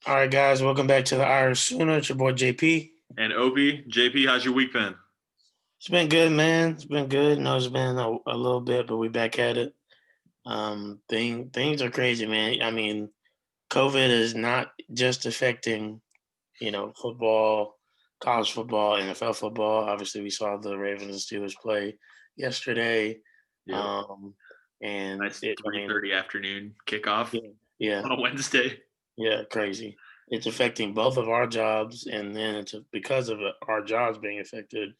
All right, guys, welcome back to the Irish Sooner. It's your boy JP. And Opie, JP, how's your week been? It's been good, man. It's been good. No, it's been a little bit, but we back at it. Things are crazy, man. I mean, COVID is not just affecting, football, college football, NFL football. Obviously, we saw the Ravens and Steelers play yesterday. Yep. Um, and Nice it, I mean, 3:30 afternoon kickoff yeah, yeah, on a Wednesday. yeah, crazy. It's affecting both of our jobs, and then because of our jobs being affected,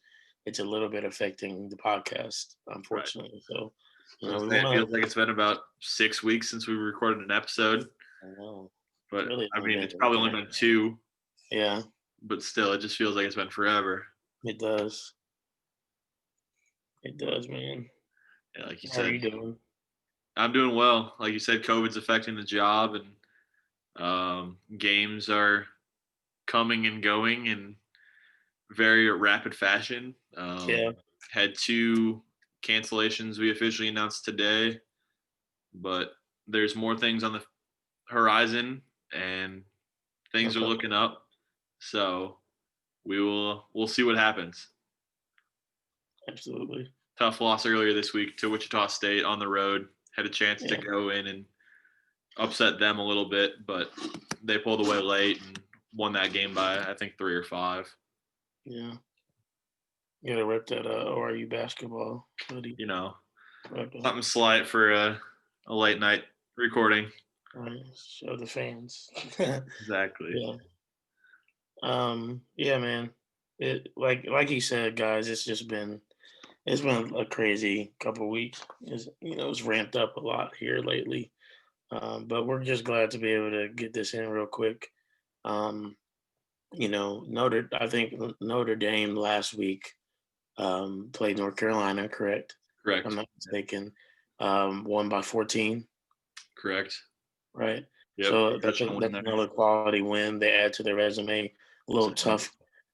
it's a little bit affecting the podcast, Right. unfortunately. So, I was we gonna say, it want feels like it's been about 6 weeks since we recorded an episode, to. I know it's but really I only mean, been it's a week probably and only a been half. two, Yeah, but still, it just feels like it's been forever. it does. It does, man. Yeah, like you How are said, you doing? I'm doing well. Like you said, COVID's affecting the job, and games are coming and going in very rapid fashion. Yeah, Had two cancellations we officially announced today, but there's more things on the horizon and things are okay, looking up. So we'll see what happens. absolutely. Tough loss earlier this week to Wichita State on the road. Had a chance to Yeah, go in and upset them a little bit, but they pulled away late and won that game by I think 3 or 5. yeah. You gotta rip that ORU basketball hoodie. You know, Rip it. something slight for a late night recording. Right. Show the fans. Exactly. Yeah. Yeah, man. It like you said, guys, it's been a crazy couple weeks. It's ramped up a lot here lately. But we're just glad to be able to get this in real quick. Um, I think Notre Dame last week played North Carolina, correct? If I'm Correct. not mistaken. Won by 14, Correct. right? Yep. So that's Touchdown win there. another quality win they add to their resume. A little Exactly. tough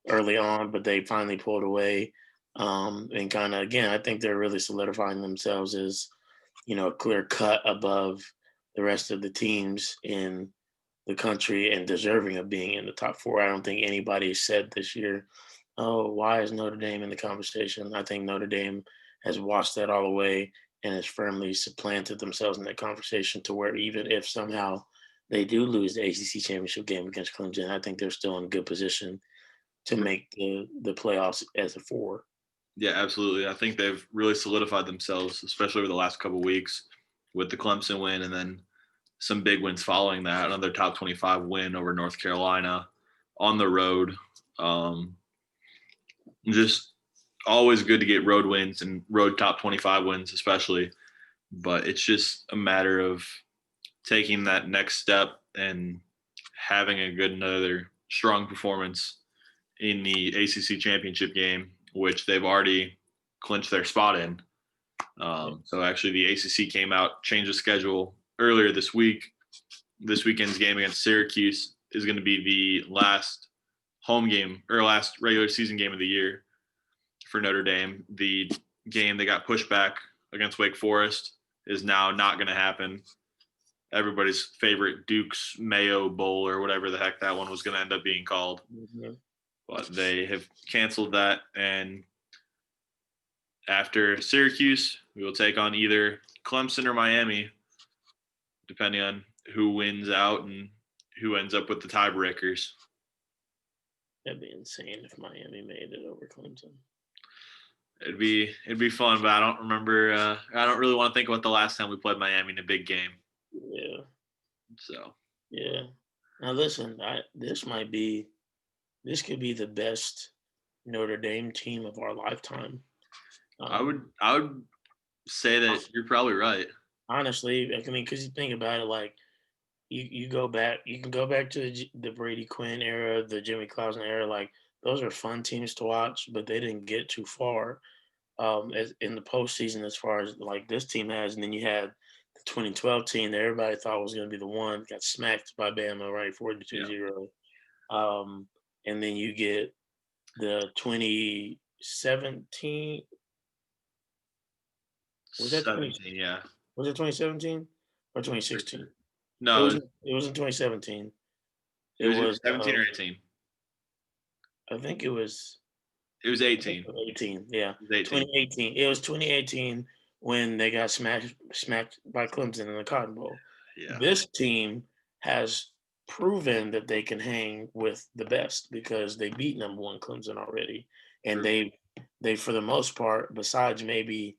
early on, but they finally pulled away. And kind of again, I think they're really solidifying themselves as a clear cut above the rest of the teams in the country and deserving of being in the top four. I don't think anybody said this year, "Oh, why is Notre Dame in the conversation?" I think Notre Dame has washed that all away and has firmly supplanted themselves in that conversation to where even if somehow they do lose the ACC championship game against Clemson, I think they're still in good position to make the playoffs as a four. Yeah, absolutely. I think they've really solidified themselves, especially over the last couple of weeks with the Clemson win and then some big wins following that. Another top 25 win over North Carolina on the road. Um, just always good to get road wins and road top 25 wins, especially. But it's just a matter of taking that next step and having a good, another strong performance in the ACC championship game, which they've already clinched their spot in. So actually, the ACC came out, changed the schedule earlier this week. This weekend's game against Syracuse is going to be the last home game or last regular season game of the year for Notre Dame. The game that got pushed back against Wake Forest is now not going to happen. Everybody's favorite Duke's Mayo Bowl or whatever the heck that one was going to end up being called. Mhm. But they have canceled that. And after Syracuse, we will take on either Clemson or Miami, depending on who wins out and who ends up with the tiebreakers. That'd be insane if Miami made it over Clemson. It'd be fun, but I don't remember. I don't really want to think about the last time we played Miami in a big game. Yeah, So yeah. Now listen, this could be the best Notre Dame team of our lifetime. I Um, would I would say that you're probably right. Honestly, I mean, because you think about it, like you go back, you can go back to the Brady Quinn era, the Jimmy Clausen era. Like those are fun teams to watch, but they didn't get too far as in the postseason as far as like this team has. And then you had the 2012 team that everybody thought was going to be the one, got smacked by Bama, right, Yeah, 42-0. And then you get the 2017. Was that 20? 17. Yeah, Was it 2017 or 2016? It was no, it was in 2017. It was either 17 or 18. I think it was It was 18. 18. Yeah, It was 18. 2018. It was 2018 when they got smacked by Clemson in the Cotton Bowl. Yeah. This team has proven that they can hang with the best because they beat number one Clemson already, and True. they for the most part, besides maybe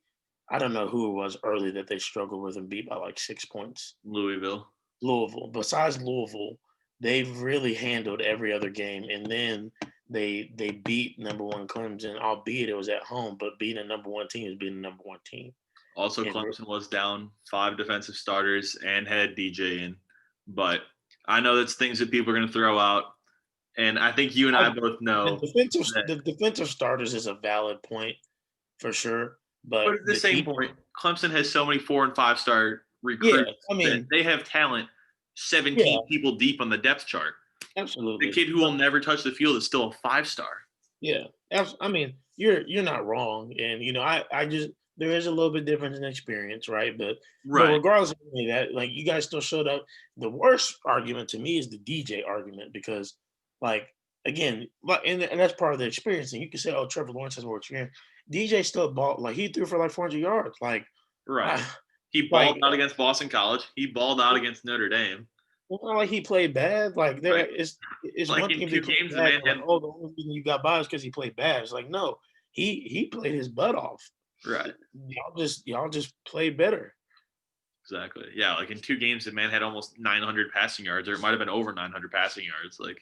I don't know who it was early that they struggled with and beat by like 6 points. Louisville. Louisville. Besides Louisville, they've really handled every other game, and then they beat number one Clemson, albeit it was at home. But beating a number one team is beating a number one team. Also, And Clemson was down 5 defensive starters and had DJ in. But I know that's things that people are going to throw out. And I think you and I both know. the defensive starters is a valid point for sure. But at the same point, Clemson has so many 4- and 5-star recruits. Yeah, I mean, they have talent 17 people deep on the depth chart. Absolutely. The kid who will never touch the field is still a 5-star. Yeah. I mean, you're not wrong. And, you know, I just – there is a little bit difference in experience, right? But regardless of any of that, like, you guys still showed up. The worst argument to me is the DJ argument because, like, again, and that's part of the experience. And you can say, oh, Trevor Lawrence has more experience. DJ still balled. Like, he threw for like 400 yards. Like, he balled out against Boston College. He balled out against Notre Dame. It's not like he played bad. Like, it's like one thing in 2 games, the man had, the only reason you got by is because he played bad. It's like, no, he played his butt off. Right. Y'all just played better. Exactly. Yeah, like in 2 games, the man had almost 900 passing yards, or it might have been over 900 passing yards. Like,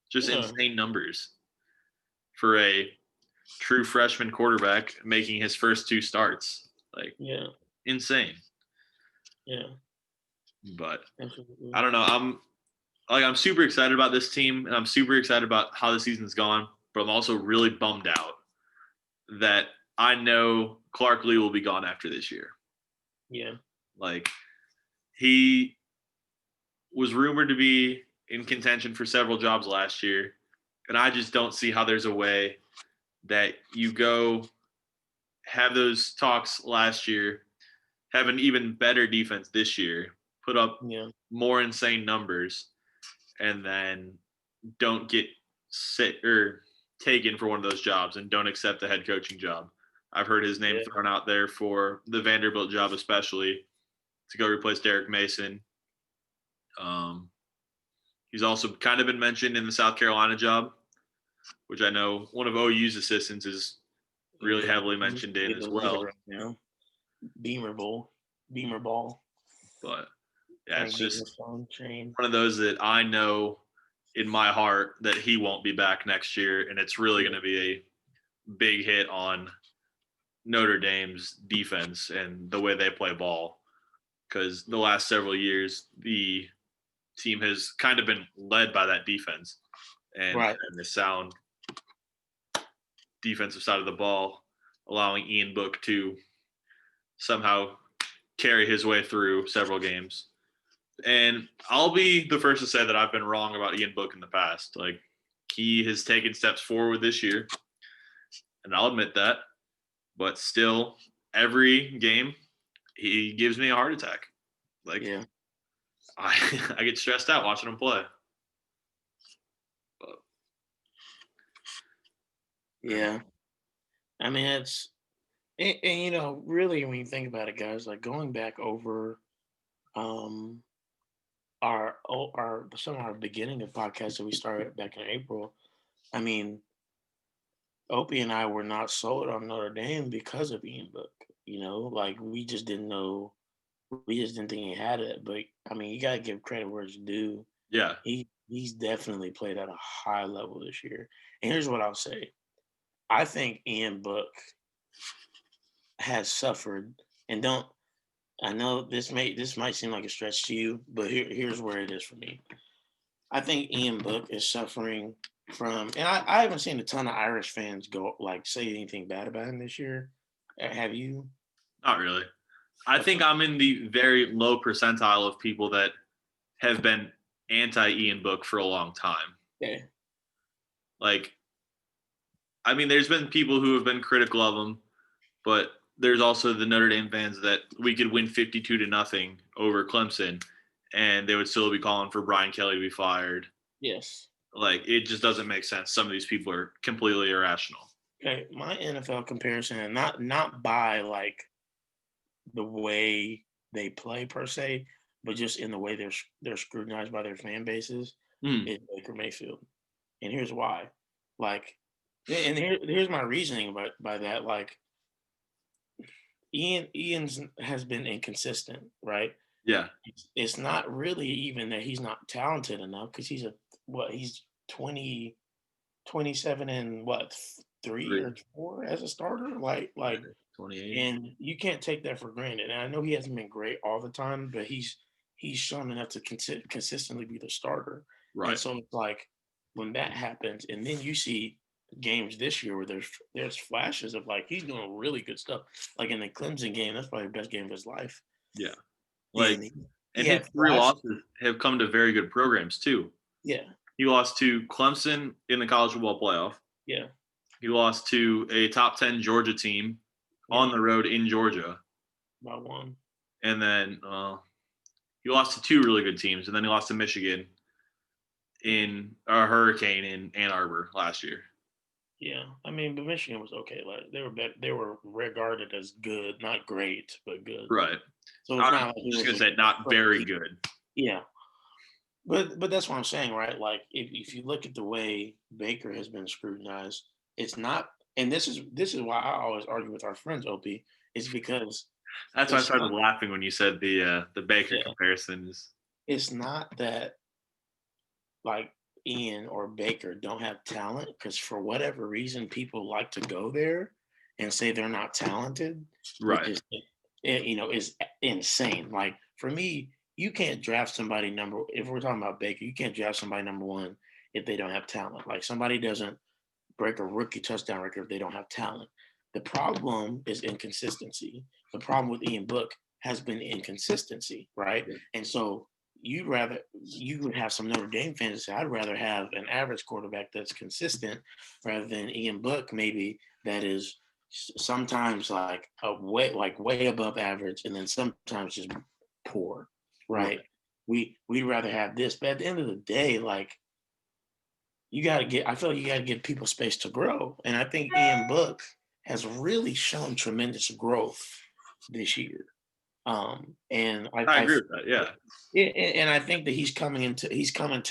just insane numbers for a true freshman quarterback making his first 2 starts. Like, insane. Yeah. But I don't know. I'm super excited about this team, and I'm super excited about how the season's gone. But I'm also really bummed out that I know Clark Lee will be gone after this year. Yeah. Like, he was rumored to be in contention for several jobs last year, and I just don't see how there's a way that you go have those talks last year, have an even better defense this year, put up more insane numbers, and then don't get taken for one of those jobs and don't accept the head coaching job. I've heard his name thrown out there for the Vanderbilt job, especially to go replace Derek Mason. He's also kind of been mentioned in the South Carolina job, which I know one of OU's assistants is really heavily mentioned in as well. Right, Beamer ball. But yeah, it's just one of those that I know in my heart that he won't be back next year, and it's really going to be a big hit on Notre Dame's defense and the way they play ball, because the last several years the team has kind of been led by that defense and the sound defensive side of the ball, allowing Ian Book to somehow carry his way through several games. And I'll be the first to say that I've been wrong about Ian Book in the past. Like, he has taken steps forward this year, and I'll admit that. But still, every game, he gives me a heart attack. Like, I get stressed out watching him play. But, I mean, it's and, you know, really, when you think about it, guys, like going back over some of our beginning of podcasts that we started back in April. I mean, Opie and I were not sold on Notre Dame because of Ian Book. You know, like, we just didn't know. We just didn't think he had it. But, I mean, you got to give credit where it's due. Yeah. He's definitely played at a high level this year. And here's what I'll say. I think Ian Book has suffered, and I know this might seem like a stretch to you, but here's where it is for me. I think Ian Book is suffering from, and I haven't seen a ton of Irish fans go say anything bad about him this year. Have you? Not really. I think I'm in the very low percentile of people that have been anti-Ian Book for a long time. Okay. Like, I mean, there's been people who have been critical of him, but there's also the Notre Dame fans that we could win 52-0 over Clemson, and they would still be calling for Brian Kelly to be fired Yes. Like, it just doesn't make sense. Some of these people are completely irrational. Okay, my NFL comparison, and not by like the way they play per se, but just in the way they're scrutinized by their fan bases, Mm, is Baker Mayfield, and here's why. Like, and here's my reasoning about by that. Like, Ian's has been inconsistent, right? yeah. It's not really even that he's not talented enough because he's 20 27 and what 3 Three. or 4 as a starter, like, Yeah. 28. and you can't take that for granted. And I know he hasn't been great all the time, but he's shown enough to consistently be the starter. And Right. so it's like when that happens, and then you see games this year where there's flashes of like he's doing really good stuff. Like in the Clemson game, that's probably the best game of his life. Yeah. Like, And he and his had three flash, losses have come to very good programs too. yeah, He lost to Clemson in the college football playoff. yeah, He lost to a top 10 Georgia team on yeah, the road in Georgia. by one. And then he lost to two really good teams. And then he lost to Michigan in a hurricane in Ann Arbor last year. Yeah, I mean, but Michigan was okay. Like they were regarded as good, not great, but good. Right. So it's I'm not like it just was going to a say not very perfect. good. Yeah, but that's what I'm saying, right? Like if you look at the way Baker has been scrutinized, it's not. And this is why I always argue with our friends, OP, is because That's why I it's started not. laughing when you said the Baker Yeah, comparisons. it's not that like Ian or Baker don't have talent because for whatever reason people like to go there and say they're not talented, which Right. is is insane. Like for me, you can't draft somebody number if we're talking about Baker, you can't draft somebody number one if they don't have talent. Like somebody doesn't break a rookie touchdown record if they don't have talent. The problem is inconsistency. The problem with Ian Book has been inconsistency, right? And so you would have some Notre Dame fans say, I'd rather have an average quarterback that's consistent rather than Ian Book, maybe that is sometimes like way above average and then sometimes just poor, Right. right? We'd rather have this, but at the end of the day, like I feel like you gotta give people space to grow. And I think Ian Book has really shown tremendous growth this year. And I I agree feel with that. Yeah. yeah, and I think that he's coming to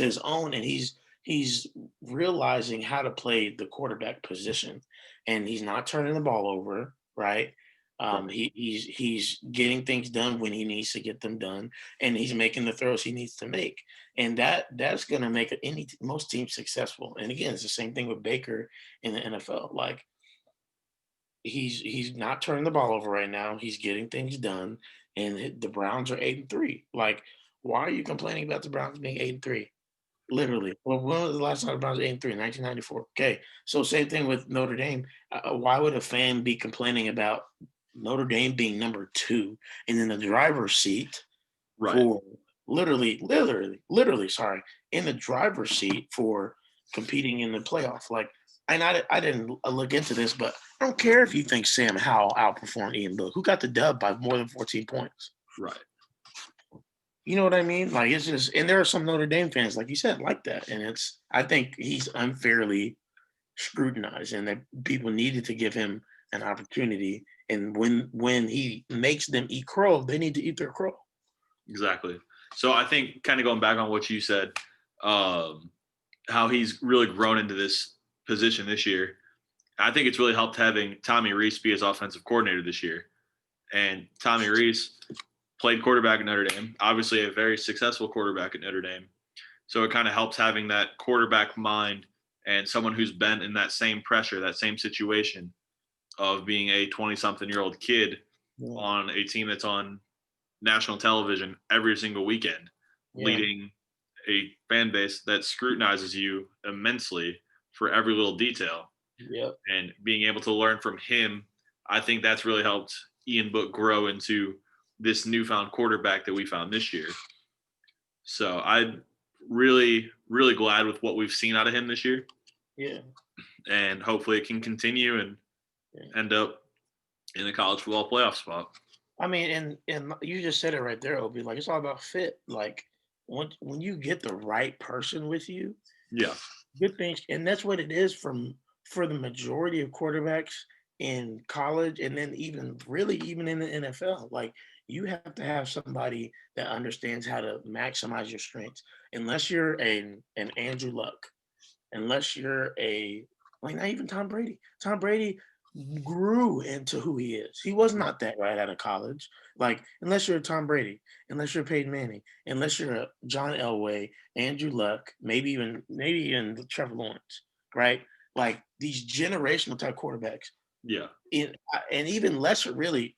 his own, and he's realizing how to play the quarterback position, and he's not turning the ball over, right? Right. He's getting things done when he needs to get them done, and he's making the throws he needs to make, and that's going to make most teams successful. And again, it's the same thing with Baker in the NFL. Like he's not turning the ball over right now. He's getting things done, and the Browns are 8-3. Like, why are you complaining about the Browns being 8-3? Literally. Well, when was the last time the Browns were 8-3? 1994. Okay, so same thing with Notre Dame. Why would a fan be complaining about Notre Dame being number two and in the driver's seat Right. for literally, sorry, in the driver's seat for competing in the playoff. Like, and I didn't look into this, but I don't care if you think Sam Howell outperformed Ian Book, who got the dub by more than 14 points. Right. You know what I mean? Like it's just, and there are some Notre Dame fans, like you said, like that, and I think he's unfairly scrutinized, and that people needed to give him an opportunity. And when he makes them eat crow, they need to eat their crow. Exactly. So I think kind of going back on what you said, um, how he's really grown into this position this year. I think it's really helped having Tommy Reese be his offensive coordinator this year. And Tommy Reese played quarterback at Notre Dame, obviously a very successful quarterback at Notre Dame. So it kind of helps having that quarterback mind and someone who's been in that same pressure, that same situation of being a 20-something-year-old kid Yeah, on a team that's on national television every single weekend, yeah, leading a fan base that scrutinizes you immensely for every little detail. yep, And being able to learn from him, I think that's really helped Ian Book grow into this newfound quarterback that we found this year. So I'm really, really glad with what we've seen out of him this year. yeah. And hopefully it can continue and Yeah. end up in the college football playoff spot. I mean, and you just said it right there, Obi. Like it's all about fit. Like when you get the right person with you, Yeah. good things, and that's what it is for the majority of quarterbacks in college, and then even in the NFL. Like you have to have somebody that understands how to maximize your strengths. Unless you're an Andrew Luck, unless you're a like not even Tom Brady. Tom Brady grew into who he is. He was not that right out of college. Like unless you're a Tom Brady, unless you're Peyton Manning, unless you're a John Elway, Andrew Luck, maybe even Trevor Lawrence, right? Like these generational type quarterbacks. Yeah. And even lesser really.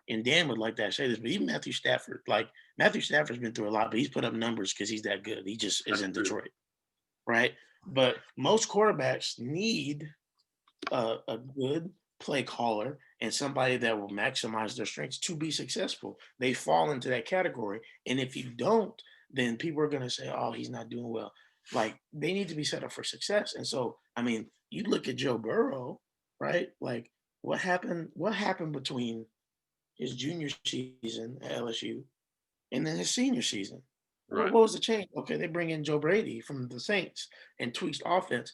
And Dan would like that say this, but even Matthew Stafford, like Matthew Stafford's been through a lot, but he's put up numbers because he's that good. He just is That's in true. Detroit, right? But most quarterbacks need a good play caller and somebody that will maximize their strengths to be successful. They fall into that category. And if you don't, then people are going to say, oh, he's not doing well. Like they need to be set up for success. And so, I mean, you look at Joe Burrow, right? Like what happened? What happened between his junior season at LSU and then his senior season? What Right. was the change? Okay, they bring in Joe Brady from the Saints and tweaks offense,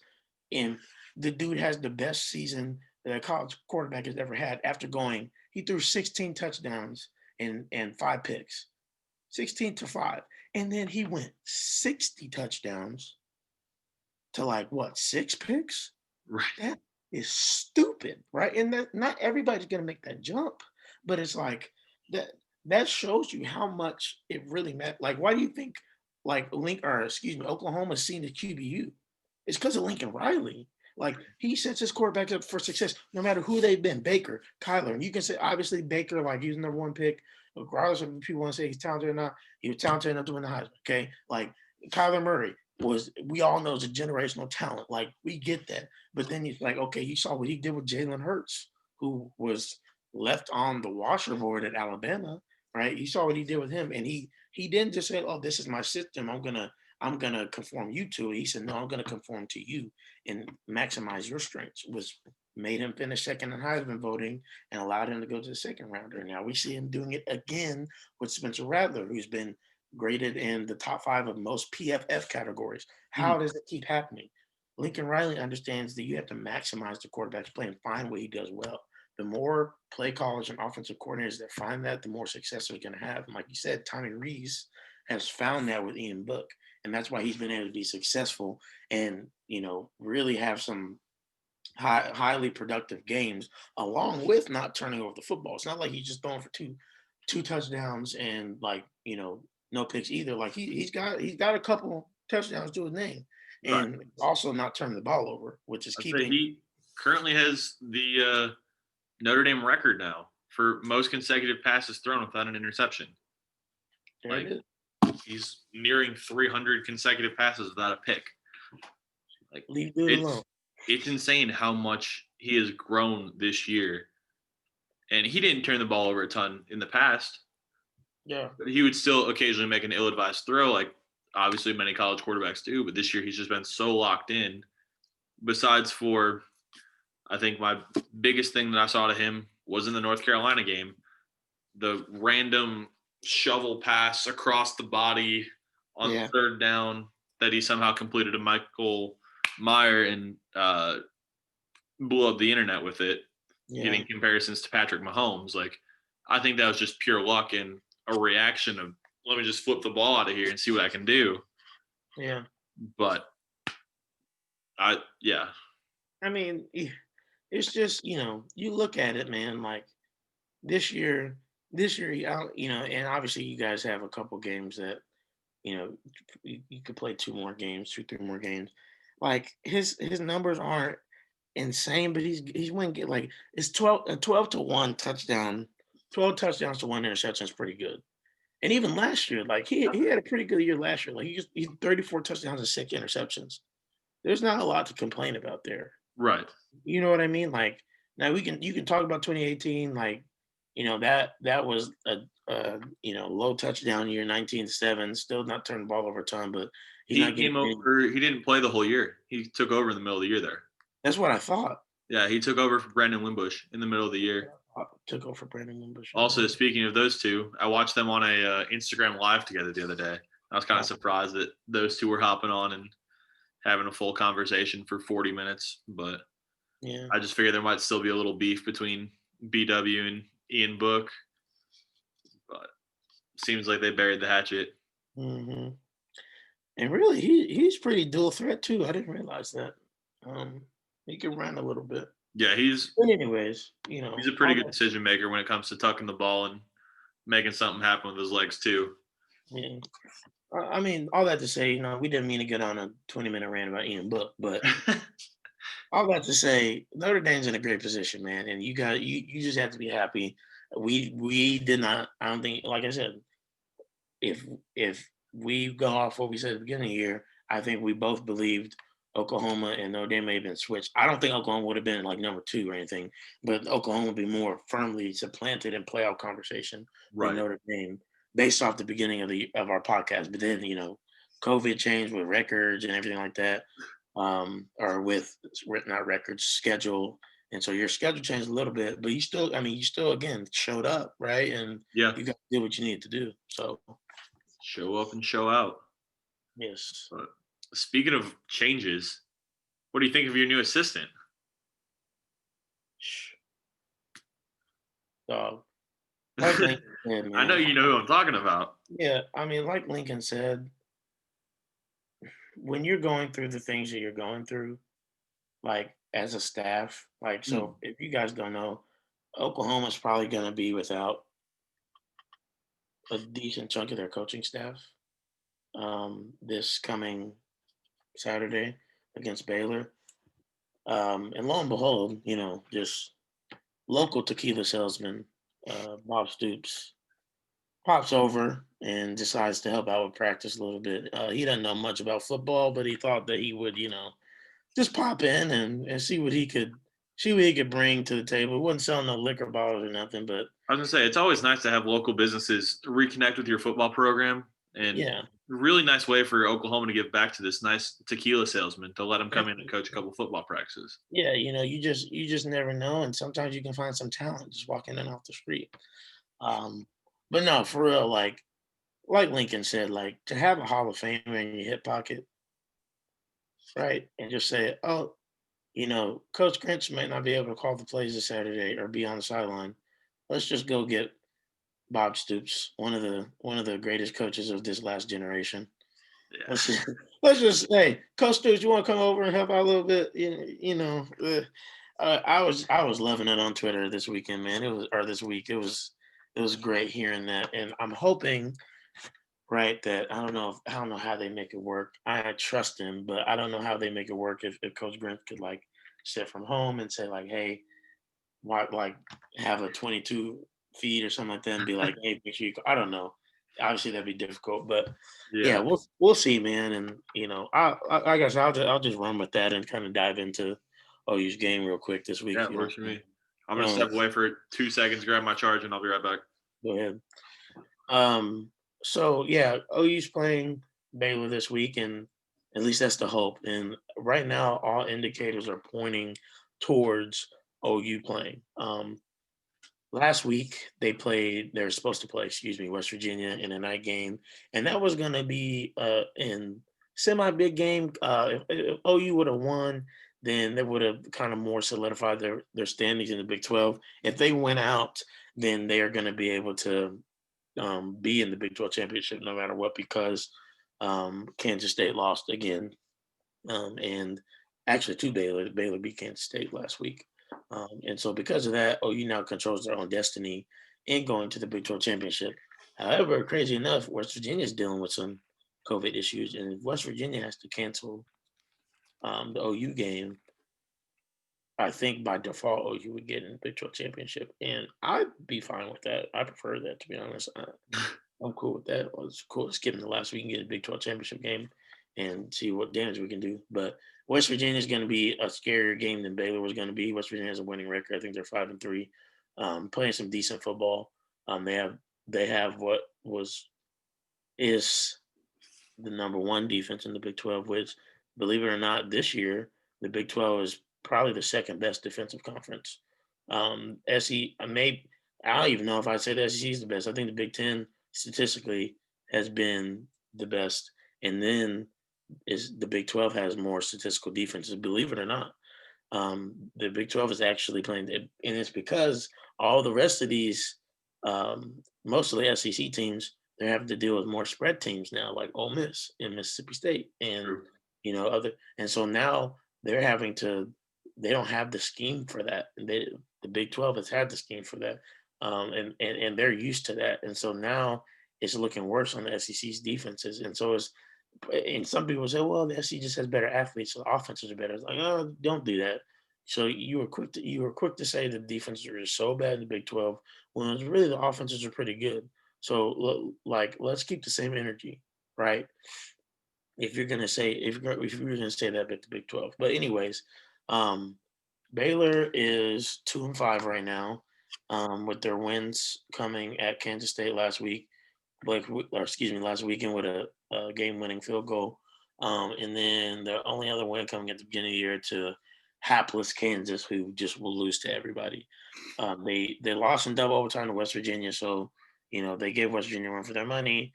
and the dude has the best season that a college quarterback has ever had. After going, he threw 16 touchdowns and 5 picks, 16 to 5, and then he went 60 touchdowns to like what 6 picks? Right. That is stupid, right? And that not everybody's gonna make that jump, but it's like that that shows you how much it really meant. Like, why do you think like Oklahoma's seen the QBU? It's because of Lincoln Riley. Like he sets his quarterbacks up for success, no matter who they've been. Baker, Kyler, and you can say obviously Baker, like he was the number one pick, regardless of if people want to say he's talented or not. He was talented enough to win the Heisman. Okay, like Kyler Murray was, we all know is a generational talent. Like we get that, but then he's like, okay, you saw what he did with Jalen Hurts, who was left on the washerboard at Alabama, right? You saw what he did with him, and he didn't just say, "Oh, this is my system. I'm gonna conform you to it." He said, "No, I'm gonna conform to you and maximize your strengths." Was made him finish second in Heisman voting and allowed him to go to the second rounder. Now we see him doing it again with Spencer Rattler, who's been graded in the top 5 of most PFF categories. Mhm. How does it keep happening? Lincoln Riley understands that you have to maximize the quarterback's play and find what he does well. The more play callers and offensive coordinators that find that, the more success they're going to have. And like you said, Tommy Rees has found that with Ian Book, and that's why he's been able to be successful and really have some highly productive games, along with not turning over the football. It's not like he's just throwing for two touchdowns and like no picks either. Like he's got a couple touchdowns to his name, Right. and also not turning the ball over, which is I'd say keeping. he currently has the Notre Dame record now for most consecutive passes thrown without an interception. There it Like is. he's nearing 300 consecutive passes without a pick. Like Leave dude alone. it's insane how much he has grown this year. And he didn't turn the ball over a ton in the past, Yeah. but he would still occasionally make an ill-advised throw, like obviously many college quarterbacks do. But this year he's just been so locked in. Besides for, I think my biggest thing that I saw to him was in the North Carolina game, the random shovel pass across the body on Yeah. third down that he somehow completed to Michael Meyer and blew up the internet with it, Yeah. getting comparisons to Patrick Mahomes. Like, I think that was just pure luck and a reaction of, let me just flip the ball out of here and see what I can do. Yeah. But yeah. I mean, it's just, you look at it, man, like this year, and obviously you guys have a couple games that, you could play 3 more games. Like his numbers aren't insane, but he's winning like it's 12 to 1 touchdown, 12 touchdowns to 1 interception is pretty good. And even last year, like he had a pretty good year last year. Like he's 34 touchdowns and 6 interceptions. There's not a lot to complain about there. Right. You know what I mean? Like now you can talk about 2018, like that was a low touchdown year, 19-7, still not turning the ball over a ton, but he's He not getting came paid. over. He didn't play the whole year. He took over in the middle of the year there. That's what I thought. Yeah, he took over for Brandon Wimbush in the middle of the year. Took over Brandon Wimbush. Also, speaking of those two, I watched them on a Instagram live together the other day. I was kind of surprised that those two were hopping on and having a full conversation for 40 minutes, but Yeah. I just figured there might still be a little beef between BW and Ian Book, but seems like they buried the hatchet. Hmm. And really, he's pretty dual threat too. I didn't realize that. Um, he can run a little bit. Yeah, But anyways, he's a pretty good decision maker when it comes to tucking the ball and making something happen with his legs too. yeah. I mean, all that to say, we didn't mean to get on a 20-minute rant about Ian Book, but all that to say, Notre Dame's in a great position, man, and you just have to be happy. We did not. I don't think, like I said, if if we go off what we said at the beginning of the year, I think we both believed Oklahoma and Notre Dame may have been switched. I don't think Oklahoma would have been like number two or anything, but Oklahoma would be more firmly supplanted in playoff conversation than Right. Notre Dame based off the beginning of our podcast. But then COVID changed with records and everything like that, or with not records schedule. And so your schedule changed a little bit, but you still again showed up, right? And Yeah. you got to do what you need to do. So Show up and show out. yes. But speaking of changes, what do you think of your new assistant? Dog. Like Lincoln said, I know man. you know who I'm talking about. Yeah, I mean, like Lincoln said, when you're going through the things that you're going through, like as a staff, like Mm. so if you guys don't know, Oklahoma's probably gonna be without a decent chunk of their coaching staff this coming Saturday against Baylor. And lo and behold, just local tequila salesman, Bob Stoops, pops over and decides to help out with practice a little bit. He doesn't know much about football, but he thought that he would, just pop in and see what he could bring to the table. He wasn't selling no liquor bottles or nothing, but I was gonna say it's always nice to have local businesses reconnect with your football program, and yeah, really nice way for Oklahoma to give back to this nice tequila salesman to let him come in and definitely. coach a couple football practices. Yeah, you just never know, and sometimes you can find some talent just walking in off the street. Um, but no, for real, like Lincoln said, like to have a Hall of Famer in your hip pocket, right, and just say, oh, Coach Grinch might not be able to call the plays this Saturday or be on the sideline. Let's just go get Bob Stoops, one of the greatest coaches of this last generation. Yeah, Let's just let's just hey, Coach Stoops, you want to come over and help out a little bit? I was loving it on Twitter this weekend, man. This week. It was great hearing that, and I'm hoping, right, that I don't know how they make it work. I trust him, but I don't know how they make it work if Coach Grant could like sit from home and say like, hey, why like have a 22 feet or something like that and be like, hey, make sure I don't know. Obviously that'd be difficult, but yeah, yeah, we'll see, man. And I guess I'll just run with that and kind of dive into OU's game real quick this week. yeah. If It you don't works for mind. me. I'm gonna step away for 2 seconds, grab my charge, and I'll be right back. Go ahead. Um, so yeah, OU's playing Baylor this week, and at least that's the hope. And right now, all indicators are pointing towards OU playing. Last week they're supposed to play, excuse me, West Virginia in a night game, and that was going to be in semi big game. If OU would have won, then they would have kind of more solidified their standings in the Big 12. If they went out, then they are going to be able to be in the Big 12 championship no matter what because Kansas State lost again. And actually, to Baylor, Baylor beat Kansas State last week. And so, because of that, OU now controls their own destiny in going to the Big 12 championship. However, crazy enough, West Virginia is dealing with some COVID issues, and if West Virginia has to cancel the OU game, I think by default OU would get in the Big 12 championship, and I'd be fine with that. I prefer that, to be honest. I'm cool with that. It's cool skipping the last week and get a Big 12 championship game and see what damage we can do. But West Virginia is going to be a scarier game than Baylor was going to be. West Virginia has a winning record. I think they're 5-3, playing some decent football. They have what is the number one defense in the Big 12, which, believe it or not, this year the Big 12 is probably the second best defensive conference. SE, I don't even know if I'd say the SEC is the best. I think the Big 10 statistically has been the best, and then is the Big 12 has more statistical defenses, believe it or not. The Big 12 is actually playing it, and it's because all the rest of these, most of the SEC teams, they're having to deal with more spread teams now, like Ole Miss and Mississippi State, and True. other. And so now they're having to. They don't have the scheme for that. And the Big 12 has had the scheme for that, and they're used to that. And so now it's looking worse on the SEC's defenses, and so it's. And some people say, well, the SEC just has better athletes, so the offenses are better. It's like, oh, don't do that. So you were quick to say the defenses are just so bad in the Big 12 when it's really the offenses are pretty good. So like let's keep the same energy, right? If you're gonna say that about the Big 12. But anyways, um, Baylor is 2-5 right now, with their wins coming at Kansas State last week, or excuse me, last weekend with a game-winning field goal, and then the only other win coming at the beginning of the year to hapless Kansas, who just will lose to everybody. They lost in double overtime to West Virginia, so they gave West Virginia run for their money.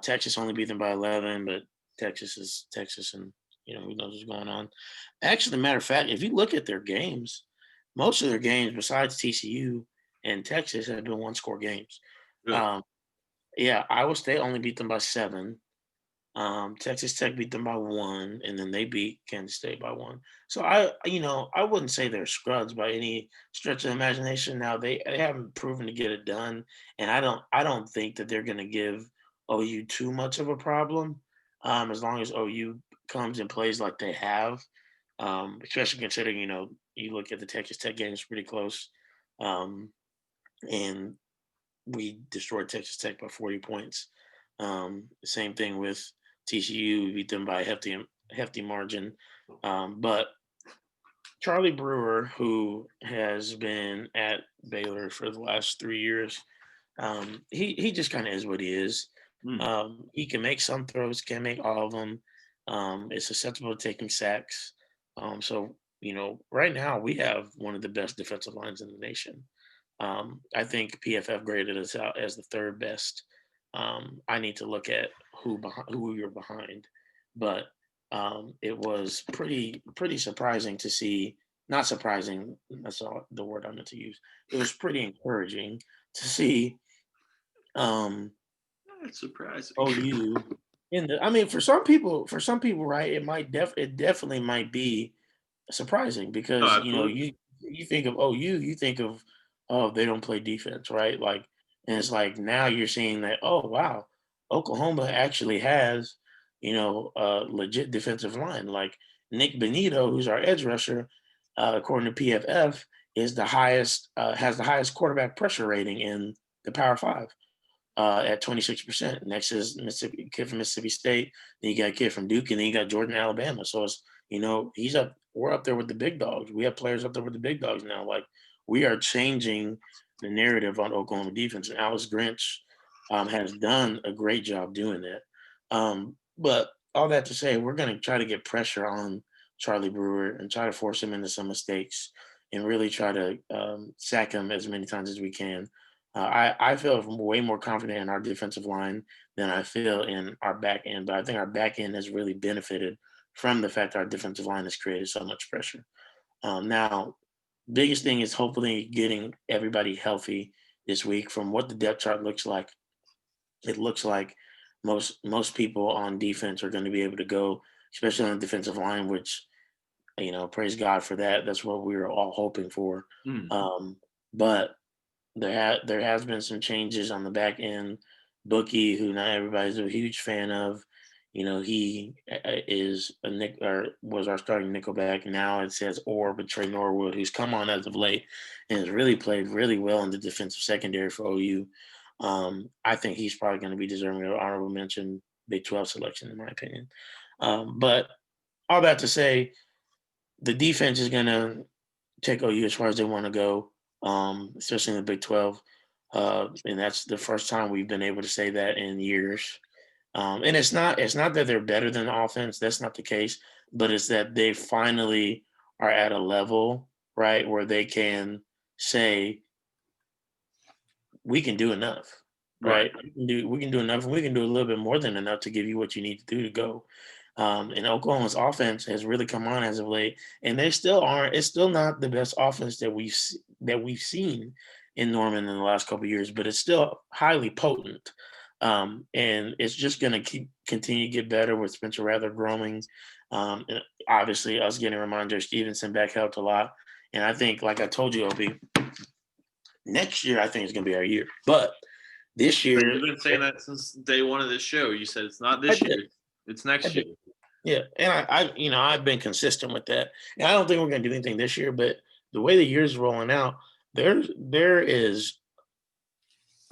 Texas only beat them by 11, but Texas is Texas, and who knows what's going on. Actually, matter of fact, if you look at their games, most of their games besides TCU and Texas have been one-score games. Really? Um, yeah, Iowa State only beat them by 7. Texas Tech beat them by 1, and then they beat Kansas State by 1. So I wouldn't say they're scrubs by any stretch of the imagination. Now they haven't proven to get it done, and I don't think that they're going to give OU too much of a problem, as long as OU comes and plays like they have, especially considering you look at the Texas Tech game, it's pretty close, um, and we destroyed Texas Tech by 40 points. Same thing with TCU. We beat them by a hefty margin. But Charlie Brewer, who has been at Baylor for the last 3 years, he just kind of is what he is. Hmm. He can make some throws, can't make all of them. Is susceptible to taking sacks. So right now we have one of the best defensive lines in the nation. I think PFF graded us out as the third best. I need to look at who you're behind, but it was pretty surprising to see. Not surprising. That's all the word I meant to use. It was pretty encouraging to see That's surprising. OU in the. I mean, for some people, right? It definitely might be surprising No, because absolutely. you think of OU, you think of, oh, they don't play defense, right? Like, and it's like now you're seeing that, oh wow, Oklahoma actually has a legit defensive line. Like Nick Benito, who's our edge rusher, according to PFF, is the highest has the highest quarterback pressure rating in the Power Five, at 26%. Next is Mississippi kid from Mississippi State. Then you got a kid from Duke, and then you got Jordan, Alabama. So it's he's up. We're up there with the big dogs. We have players up there with the big dogs now. Like we are changing the narrative on Oklahoma defense, and Alex Grinch has done a great job doing that. But all that to say, we're going to try to get pressure on Charlie Brewer and try to force him into some mistakes, and really try to sack him as many times as we can. I feel way more confident in our defensive line than I feel in our back end, but I think our back end has really benefited from the fact that our defensive line has created so much pressure. Now, biggest thing is hopefully getting everybody healthy this week. From what the depth chart looks like, it looks like most people on defense are going to be able to go, especially on the defensive line, which praise God for that. That's what we were all hoping for. Hmm. But there has been some changes on the back end. Bookie, who not everybody's a huge fan of, he is a nick or was our starting nickelback. Now it says but Trey Norwood, who's come on as of late and has really played really well in the defensive secondary for OU. I think he's probably going to be deserving of honorable mention, Big 12 selection, in my opinion. But all that to say, the defense is going to take OU as far as they want to go, especially in the Big 12. And that's the first time we've been able to say that in years. And it's not that they're better than the offense. That's not the case. But it's that they finally are at a level, right, where they can say, we can do enough. Right. right? We can do enough, and we can do a little bit more than enough to give you what you need to do to go. And Oklahoma's offense has really come on as of late, and they still aren't. It's still not the best offense that we've seen in Norman in the last couple of years, but it's still highly potent. And it's just going to continue to get better with Spencer Rattler growing. And obviously, us getting Ramondre Stevenson back helped a lot. And I think, like I told you, Ob, next year I think is going to be our year. But this But year, you've been saying that since day one of this show. You said it's not I this did. year, it's I next year. did. Yeah, and I've been consistent with that, and I don't think we're going to do anything this year. But the way the year's rolling out, there is,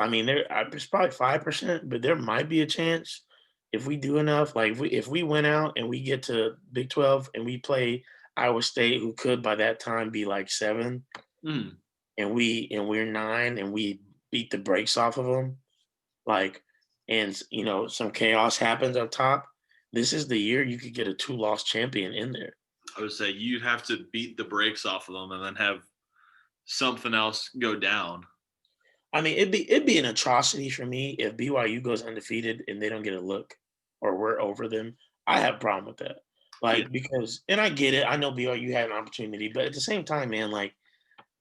I mean, it's probably 5%, but there might be a chance if we do enough. Like if we went out and we get to Big 12 and we play Iowa State, who could by that time be like 7, Mm. and we're 9, and we beat the brakes off of them, like, and some chaos happens up top. This is the year you could get a 2-loss champion in there. I would say you'd have to beat the brakes off of them and then have something else go down. I mean, it'd be an atrocity for me if BYU goes undefeated and they don't get a look, or we're over them. I have a problem with that. Yeah. Like, because, and I get it. I know BYU had an opportunity, but at the same time, man, like,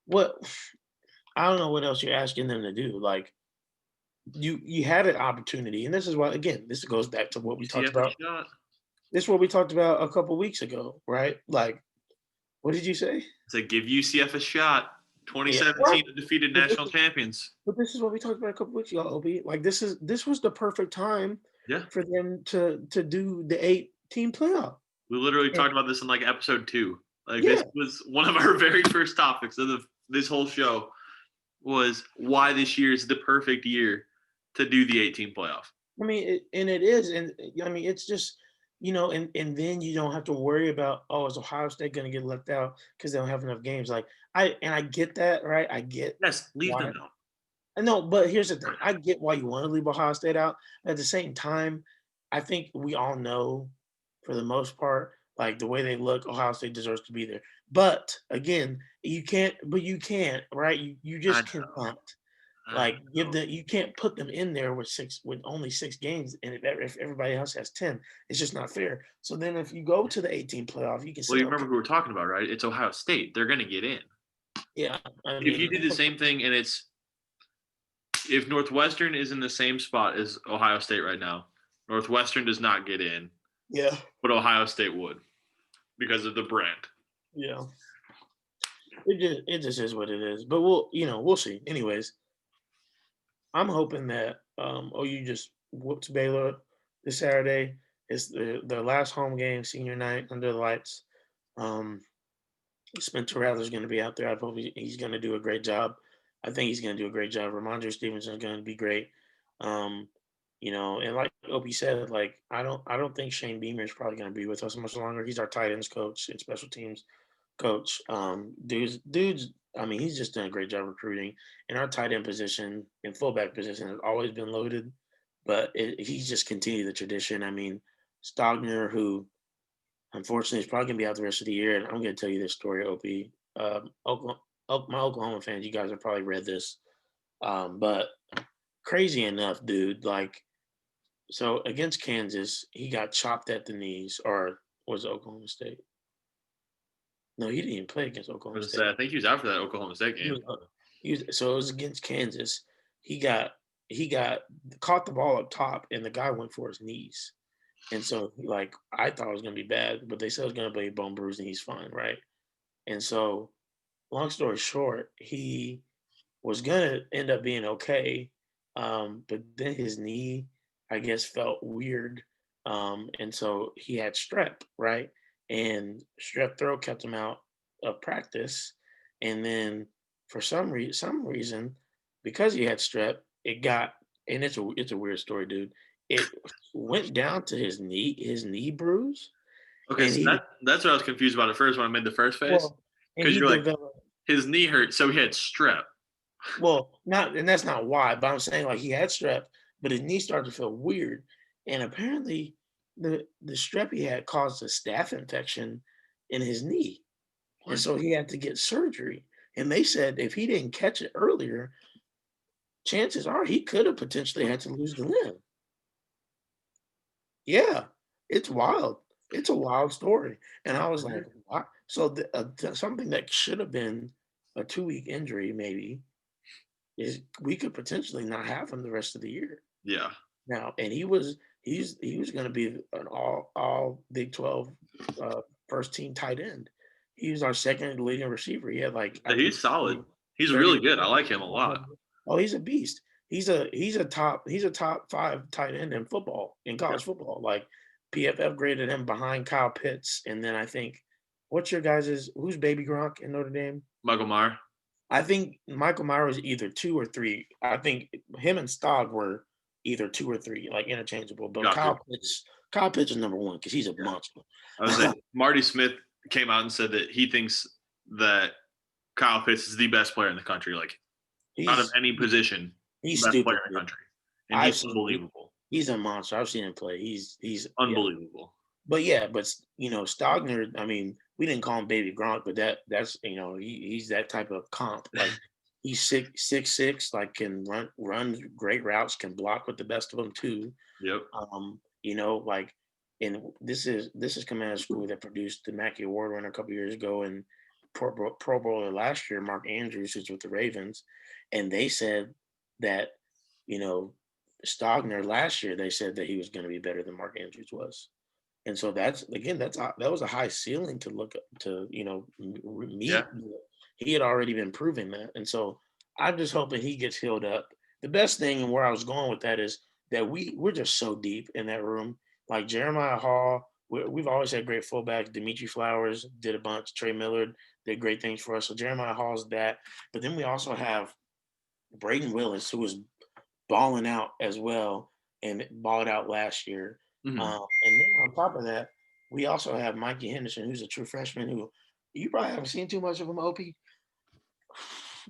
what? I don't know what else you're asking them to do. Like, you had an opportunity, and this is why, again, this goes back to what we talked UCF a about. shot. This is what we talked about a couple weeks ago, right? Like, what did you say? To give UCF a shot. Yeah, 2017 undefeated but this, national champions. but this is what we talked about a couple weeks ago, Ob. Like, this was the perfect time Yeah. for them to do the 8-team playoff. We literally And, talked about this in like episode 2. Like yeah, this was one of our very first topics of this whole show was why this year is the perfect year to do the 8-team playoff. I mean, it is, and I mean, it's just, and then you don't have to worry about, oh, is Ohio State going to get left out because they don't have enough games? Like, I get that, right? I get Yes, leave why. them out. I know, but here's the thing: I get why you want to leave Ohio State out. At the same time, I think we all know, for the most part, like the way they look, Ohio State deserves to be there. But again, you can't. But you can't, right? You I just know. cannot. I Like, know. you can't put them in there with only 6 games, and if everybody else has 10, it's just not fair. So then, if you go to the 18 playoff, you can Well, say, you okay, remember who we're talking about, right? It's Ohio State. They're going to get in. yeah, I If you mean, do the same thing and if Northwestern is in the same spot as Ohio State right now, Northwestern does not get in, yeah, but Ohio State would because of the brand. yeah. It just is what it is. But we'll see. Anyways, I'm hoping that OU just whoops Baylor this Saturday. It's their last home game, senior night under the lights. Um, Spencer Rattler's going to be out there. I hope he's going to do a great job. I think he's going to do a great job. Ramondre Stevenson is going to be great. Um, and like Opie said, like I don't think Shane Beamer is probably going to be with us much longer. He's our tight ends coach and special teams coach. Dude's. I mean, he's just done a great job recruiting. And our tight end position and fullback position has always been loaded, but he's just continued the tradition. I mean, Stogner, who unfortunately is probably gonna be out the rest of the year, and I'm gonna tell you this story, Opie. My Oklahoma fans, you guys have probably read this, but crazy enough, dude. Like, so against Kansas, he got chopped at the knees, or was it Oklahoma State? No, he didn't even play against I Oklahoma was State. gonna say, I think he was out for that Oklahoma State He game. so it was against Kansas. He got caught the ball up top, and the guy went for his knees. And so, like, I thought it was gonna be bad, but they said it was gonna be a bone bruise, and he's fine, right? And so, long story short, he was gonna end up being okay, but then his knee, I guess, felt weird, and so he had strep, right? And strep throat kept him out of practice, and then for some reason, because he had strep, it got, and it's a weird story, dude. It went down to his knee bruise, Okay, and so he that's what I was confused about at first when I made the first face. well, and Because he you're like, developed. his knee hurt, so he had strep. Well, not, and that's not why, but I'm saying, like, he had strep, but his knee started to feel weird, and apparently the strep he had caused a staph infection in his knee, and What? so he had to get surgery. And they said if he didn't catch it earlier, chances are he could have potentially had to lose the limb. Yeah, it's wild. It's a wild story, and I was like, "What?" So something that should have been a 2-week injury maybe is we could potentially not have him the rest of the year. Yeah. Now, and he was gonna be an all Big 12, uh, first team tight end. He was our second leading receiver. He had, like, I Yeah, think he's solid. He's 30 really good. I like him a lot. Oh, he's a beast. He's a top 5 tight end in football, in Yeah. college football. Like, PFF graded him behind Kyle Pitts, and then I think what's your guys's who's Baby Gronk in Notre Dame? Michael Mayer. I think Michael Mayer was either 2 or 3. I think him and Stog were either 2 or 3, like, interchangeable, but Gotcha. Kyle Pitts is number 1 because he's a Yeah. monster. I was like, Marty Smith came out and said that he thinks that Kyle Pitts is the best player in the country, like out of He's any position, he's best stupid player in the good. country. And I've he's seen unbelievable. he's a monster. I've seen him play. He's yeah. Unbelievable. But yeah, Stogner, I mean, we didn't call him Baby Gronk, but that's he's that type of comp. Like he's 6'6", like can run great routes, can block with the best of them too. Yep. Like, and this is coming out of school that produced the Mackey Award winner a couple years ago and Pro Bowler last year, Mark Andrews, who's with the Ravens, and they said that you know Stogner last year they said that he was going to be better than Mark Andrews was. And so that was a high ceiling to look up to, meet. Yeah. He had already been proving that. And so I'm just hoping he gets healed up. The best thing and where I was going with that is that we're just so deep in that room. Like Jeremiah Hall, we've always had great fullbacks. Dimitri Flowers did a bunch. Trey Millard did great things for us. So Jeremiah Hall's that. But then we also have Braden Willis, who was balling out as well and balled out last year. Mhm. And then on top of that, we also have Mikey Henderson, who's a true freshman who you probably haven't seen too much of him, Opie.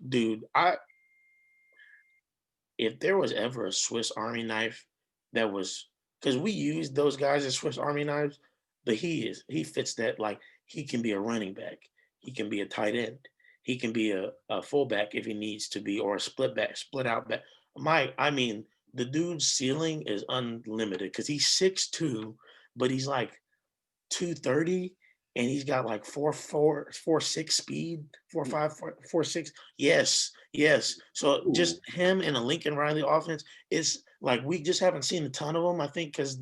Dude, if there was ever a Swiss Army knife that was because we use those guys as Swiss Army knives, but he fits that like he can be a running back, he can be a tight end, he can be a fullback if he needs to be, or a split out back. I mean, the dude's ceiling is unlimited because he's 6'2", but he's like 230 and he's got like 4.6 speed, 4.5, 4.6. Yes, yes. So just him in a Lincoln Riley offense, it's like we just haven't seen a ton of them. I think because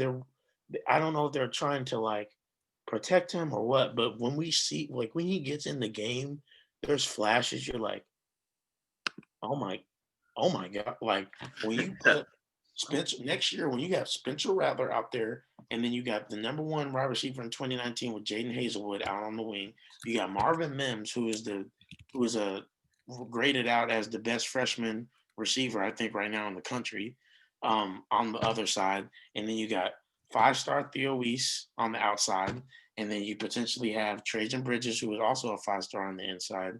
I don't know if they're trying to like protect him or what. But when we see like when he gets in the game, there's flashes. You're like, oh my god! Like when you put Spencer next year, when you have Spencer Rattler out there, and then you got the number 1 wide receiver in 2019 with Jaden Hazelwood out on the wing. You got Marvin Mims, who is graded out as the best freshman receiver, I think, right now in the country, on the other side. And then you got 5-star Theo Weiss on the outside. And then you potentially have Trajan Bridges, who is also a 5-star on the inside.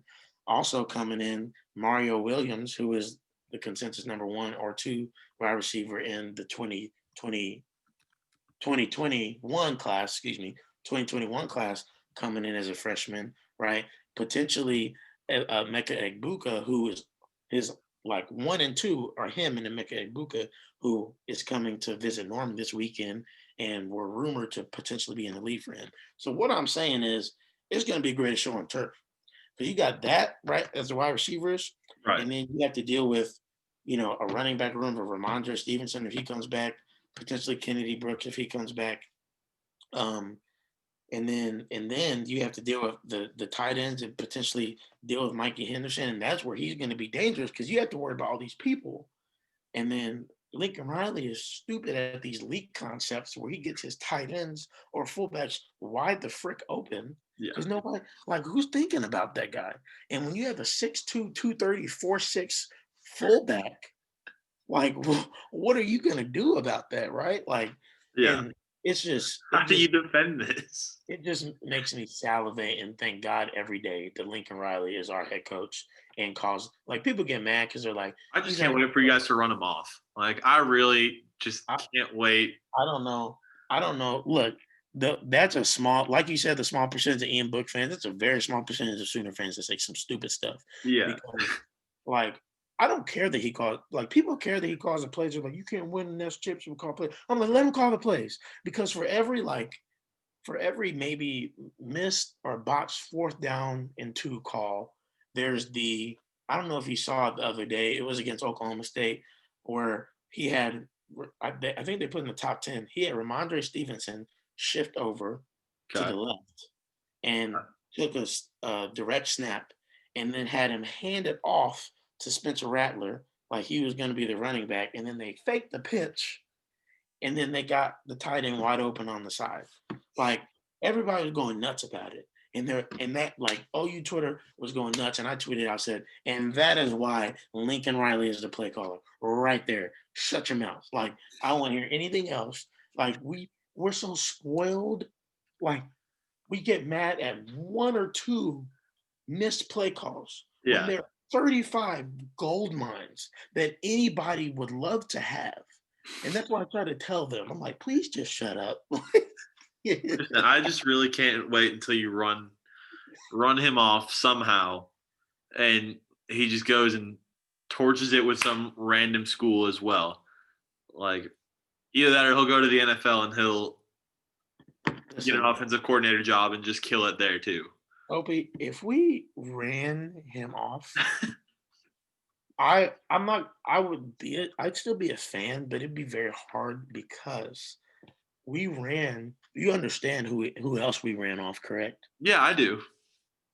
Also coming in, Mario Williams, who is the consensus number 1 or 2 wide receiver in the 2021 class, 2021 class, coming in as a freshman, right? Potentially Emeka Egbuka, who is his like 1 and 2 are him and Emeka Egbuka, who is coming to visit Norman this weekend, and we're rumored to potentially be in the league for him. So what I'm saying is, it's going to be a great show on turf. Because you got that right as the wide receivers, Right. and then you have to deal with, a running back room of Ramondre Stevenson if he comes back, potentially Kennedy Brooks if he comes back, and then you have to deal with the tight ends and potentially deal with Mikey Henderson, and that's where he's going to be dangerous because you have to worry about all these people, and then Lincoln Riley is stupid at these leak concepts where he gets his tight ends or fullbacks wide the frick open. Yeah. Because nobody, like, who's thinking about that guy? And when you have a 6'2", 230, 4'6" fullback, like, what are you going to do about that, right? Like, Yeah. and it's just How do you defend this? it just makes me salivate and thank God every day that Lincoln Riley is our head coach and calls, like, people get mad because they're like, I just can't wait for you guys to run him off. Like, I really just can't wait. I don't know. Look, that's a small, like you said, the small percentage of Ian Book fans. That's a very small percentage of Sooner fans that say some stupid stuff. Yeah. Because, like, I don't care that he calls like people care that he calls the plays. They're like, you can't win the next chips, you call plays. I'm like, let him call the plays. Because for every maybe missed or botched 4th down and 2 call, there's the I don't know if you saw it the other day, it was against Oklahoma State where he had I think they put in the top 10. He had Ramondre Stevenson shift over to Okay. the left and took a direct snap and then had him hand it off to Spencer Rattler like he was going to be the running back. And then they faked the pitch and then they got the tight end wide open on the side. Like everybody was going nuts about it. And that like OU Twitter was going nuts. And I tweeted, I said, and that is why Lincoln Riley is the play caller. Right there. Shut your mouth. Like I don't want to hear anything else. Like we're so spoiled. Like we get mad at 1 or 2 missed play calls when Yeah. there are 35 gold mines that anybody would love to have. And that's why I try to tell them, I'm like, please just shut up. Listen, I just really can't wait until you run him off somehow, and he just goes and torches it with some random school as well. Like either that or he'll go to the NFL and he'll get an Listen, offensive coordinator job and just kill it there too. Opie, if we ran him off, I'm not I'd still be a fan, but it'd be very hard because we ran you understand who else we ran off, correct? Yeah, I do.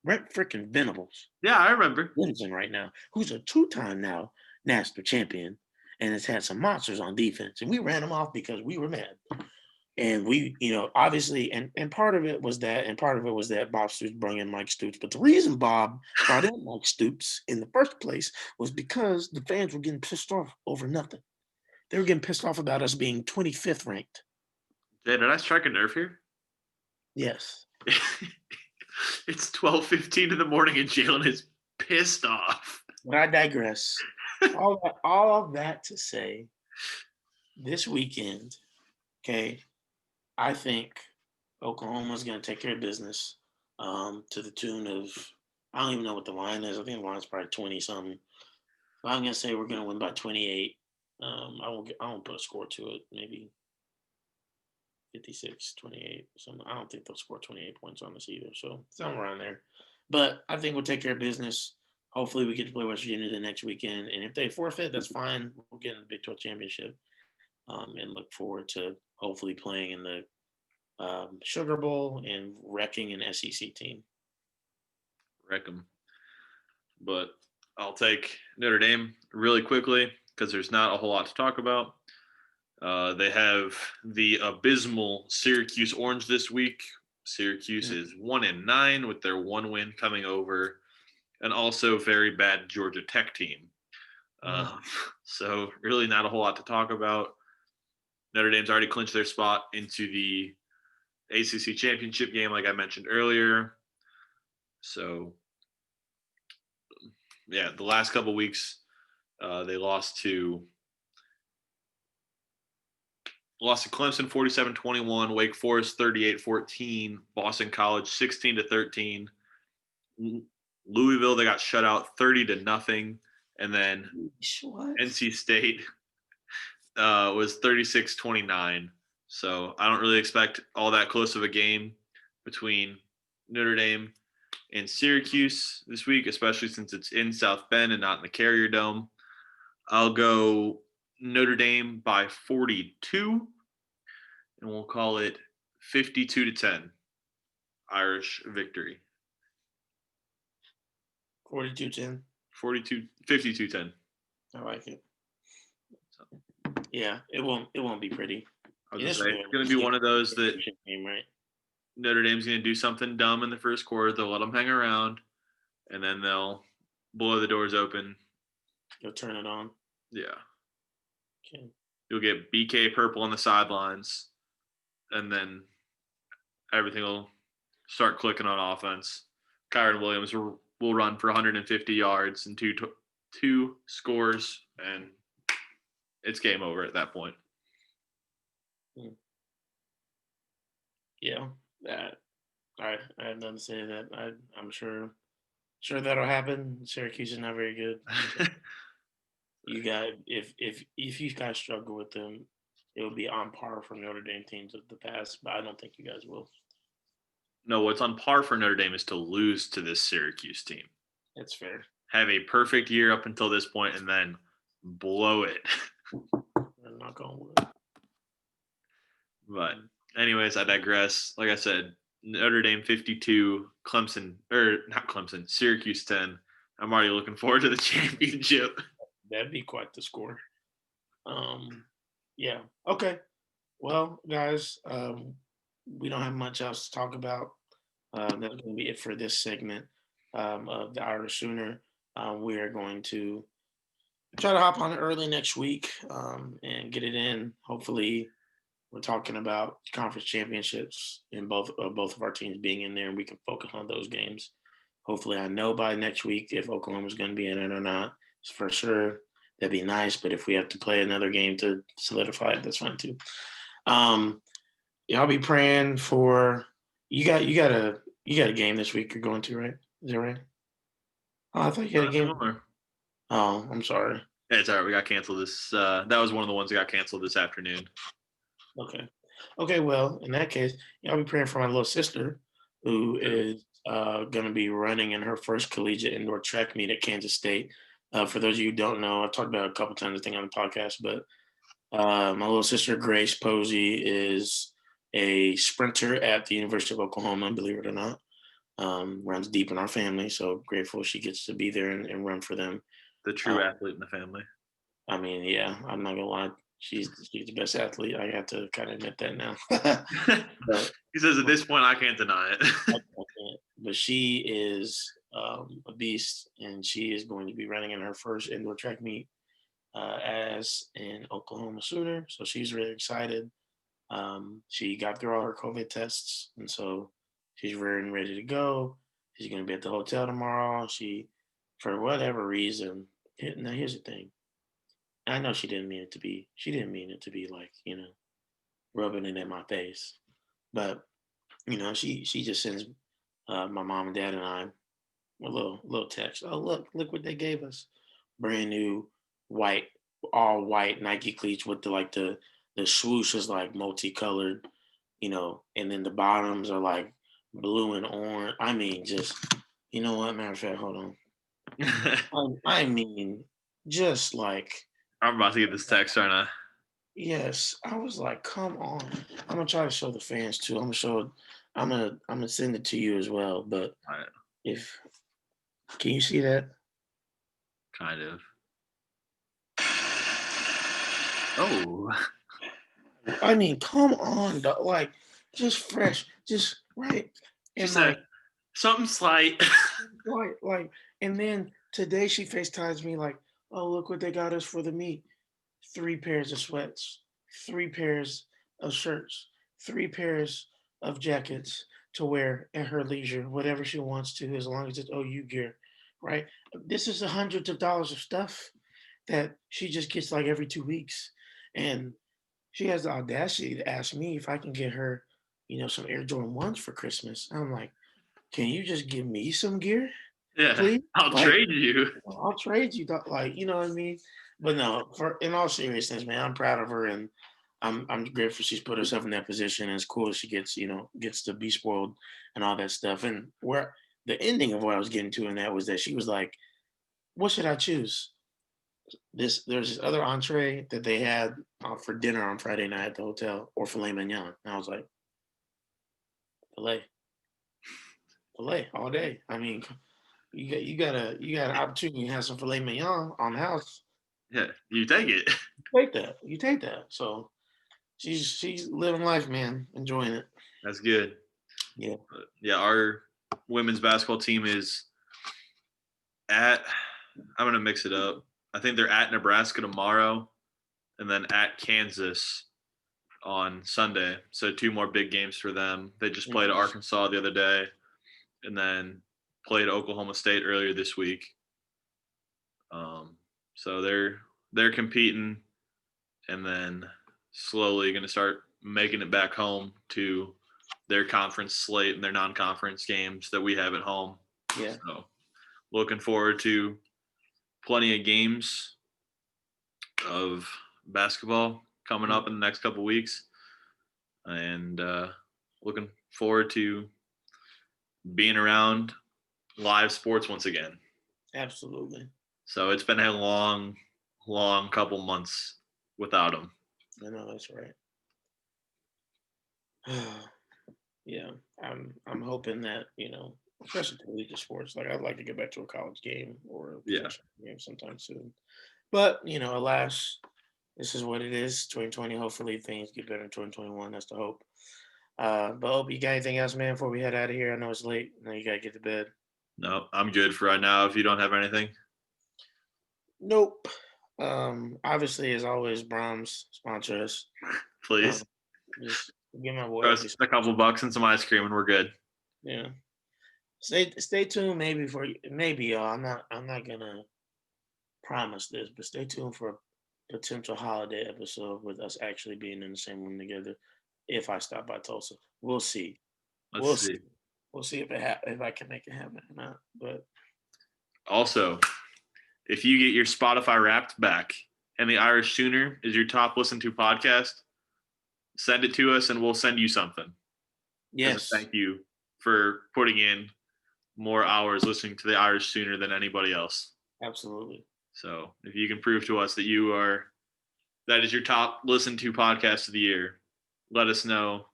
Brent freaking Venables. Yeah, I remember. Wilson right now, who's a 2-time now national champion and has had some monsters on defense. And we ran him off because we were mad. And we, obviously, and part of it was that, and part of it was that Bob Stoops brought in Mike Stoops. But the reason Bob brought in Mike Stoops in the first place was because the fans were getting pissed off over nothing. They were getting pissed off about us being 25th ranked. Jay, did I strike a nerve here? Yes. It's 12:15 in the morning and Jalen is pissed off. But I digress. All of that to say, this weekend, okay, I think Oklahoma's going to take care of business to the tune of, I don't even know what the line is. I think the line's probably 20 something. But I'm going to say we're going to win by 28. I won't put a score to it. Maybe 56-28. Something. I don't think they'll score 28 points on us either. So somewhere around there. But I think we'll take care of business. Hopefully we get to play West Virginia the next weekend. And if they forfeit, that's fine. We'll get in the Big 12 championship and look forward to hopefully playing in the Sugar Bowl and wrecking an SEC team. Wreck 'em. But I'll take Notre Dame really quickly because there's not a whole lot to talk about. They have the abysmal Syracuse Orange this week. Syracuse is 1-9 with their 1 win coming over an also very bad Georgia Tech team. So really not a whole lot to talk about. Notre Dame's already clinched their spot into the ACC championship game, like I mentioned earlier. So, yeah, the last couple weeks, they lost to Clemson 47-21, Wake Forest 38-14, Boston College 16-13, Louisville they got shut out 30-0, and then what? NC State was 36-29. So I don't really expect all that close of a game between Notre Dame and Syracuse this week, especially since it's in South Bend and not in the Carrier Dome. I'll go Notre Dame by 42, and we'll call it 52-10 Irish victory. 42-10. 52-10. I like it. Yeah, it won't be pretty. I was gonna say it's gonna be one of those that game, right? Notre Dame's gonna do something dumb in the first quarter. They'll let them hang around, and then they'll blow the doors open. You'll turn it on. Yeah. Okay. You'll get BK Purple on the sidelines, and then everything will start clicking on offense. Kyron Williams will run for 150 yards and two scores, and it's game over at that point. Yeah, I have nothing to say to that. I'm sure that'll happen. Syracuse is not very good. You got if you guys struggle with them, it would be on par for Notre Dame teams of the past, but I don't think you guys will. No, what's on par for Notre Dame is to lose to this Syracuse team. That's fair. Have a perfect year up until this point and then blow it. I'm not going with it. But anyways, I digress. Like I said, Notre Dame 52, Clemson, or not Clemson, Syracuse 10. I'm already looking forward to the championship. That'd be quite the score. Yeah. Okay. Well, guys, we don't have much else to talk about. That's going to be it for this segment of the Irish Sooner. We are going to try to hop on it early next week and get it in. Hopefully, we're talking about conference championships and both of our teams being in there, and we can focus on those games. Hopefully, I know by next week if Oklahoma's going to be in it or not. For sure, that'd be nice. But if we have to play another game to solidify it, that's fine too. I'll be praying for you. Got a game this week you're going to, right? Is that right? Oh, I thought you had a game. Oh, I'm sorry. Yeah, it's all right. We got canceled this. That was one of the ones that got canceled this afternoon. Okay. Okay. Well, in that case, I'll be praying for my little sister, who is going to be running in her first collegiate indoor track meet at Kansas State. For those of you who don't know, I've talked about it a couple times, I think, on the podcast, but my little sister, Grace Posey, is a sprinter at the University of Oklahoma, believe it or not. Runs deep in our family, so grateful she gets to be there and run for them. The true athlete in the family. I mean, yeah, I'm not gonna lie, she's the best athlete. I have to kind of admit that now. But, He says at this point I can't deny it. but she is a beast, and she is going to be running in her first indoor track meet as an Oklahoma Sooner. So she's really excited. She got through all her COVID tests, and so she's very ready to go. She's going to be at the hotel tomorrow. She, for whatever reason, now here's the thing. I know she didn't mean it to be. She didn't mean it to be like rubbing it in my face, but she just sends my mom and dad and I a little text. Oh, look what they gave us. Brand new white, all white Nike cleats with the swoosh is like multicolored, and then the bottoms are like blue and orange. I mean, just what? Matter of fact, hold on. I mean, just like I'm about to get this text, aren't I? yes. I was like, come on. I'm gonna try to show the fans too. I'm gonna send it to you as well. But All right. if can you see that? Kind of. Oh. I mean, come on, dog. Like, just fresh, just right. And Just something slight. and then today she FaceTimes me like, oh, look what they got us for the meet. 3 pairs of sweats, 3 pairs of shirts, 3 pairs of jackets to wear at her leisure, whatever she wants to, as long as it's OU gear, right? This is hundreds of dollars of stuff that she just gets like every 2 weeks. And she has the audacity to ask me if I can get her, some Air Jordan 1s for Christmas. I'm like, can you just give me some gear, Yeah. please? I'll trade you. I'll trade you. Like, you know what I mean? But no, in all seriousness, man, I'm proud of her, and I'm grateful she's put herself in that position. And it's cool she gets to be spoiled and all that stuff. And where the ending of what I was getting to in that was that she was like, "What should I choose?" There's this other entree that they had for dinner on Friday night at the hotel, or filet mignon. And I was like, filet all day. I mean, you got an opportunity to have some filet mignon on the house. Yeah, you take it. You take that. So she's living life, man, enjoying it. That's good. Yeah. But yeah, our women's basketball team is at. I'm gonna mix it up. I think they're at Nebraska tomorrow, and then at Kansas on Sunday. So 2 more big games for them. They just played Arkansas the other day, and then played Oklahoma State earlier this week. So they're competing, and then slowly going to start making it back home to their conference slate and their non-conference games that we have at home. Yeah. So looking forward to plenty of games of basketball coming up in the next couple weeks, and looking forward to being around live sports once again. Absolutely. So it's been a long, long couple months without them. I know that's right. Yeah, I'm hoping that, especially collegiate sports. Like I'd like to get back to a college game or a Yeah, professional game sometime soon. But alas, this is what it is. 2020. Hopefully things get better in 2021. That's the hope. But hope you got anything else, man, before we head out of here? I know it's late. I know you gotta get to bed. no, I'm good for right now. If you don't have anything, Nope. Obviously, as always, Brahms sponsor us. Um, please just give my boy throw a us a couple bucks and some ice cream, and we're good. Yeah. Stay tuned. Maybe maybe y'all. I'm not gonna promise this, but stay tuned for a potential holiday episode with us actually being in the same room together. If I stop by Tulsa, we'll see. Let's We'll see. see. We'll see if I can make it happen or not. But Also, if you get your Spotify Wrapped back and the Irish Sooner is your top listened to podcast, send it to us and we'll send you something as a yes, thank you for putting in more hours listening to the Irish Sooner than anybody else. absolutely. So if you can prove to us that is your top listened to podcast of the year, let us know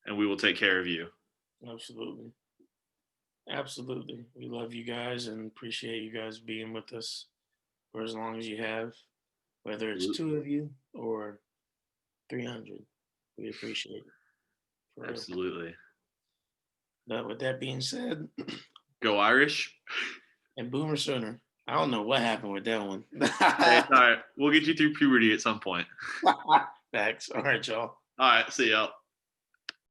and we will take care of you. Absolutely. Absolutely. We love you guys and appreciate you guys being with us for as long as you have, whether it's two of you or 300. We appreciate it. For real. Absolutely. But with that being said, Go Irish. and Boomer Sooner, I don't know what happened with that one. Hey, it's all right. We'll get you through puberty at some point. Facts. All right, y'all. All right. See y'all.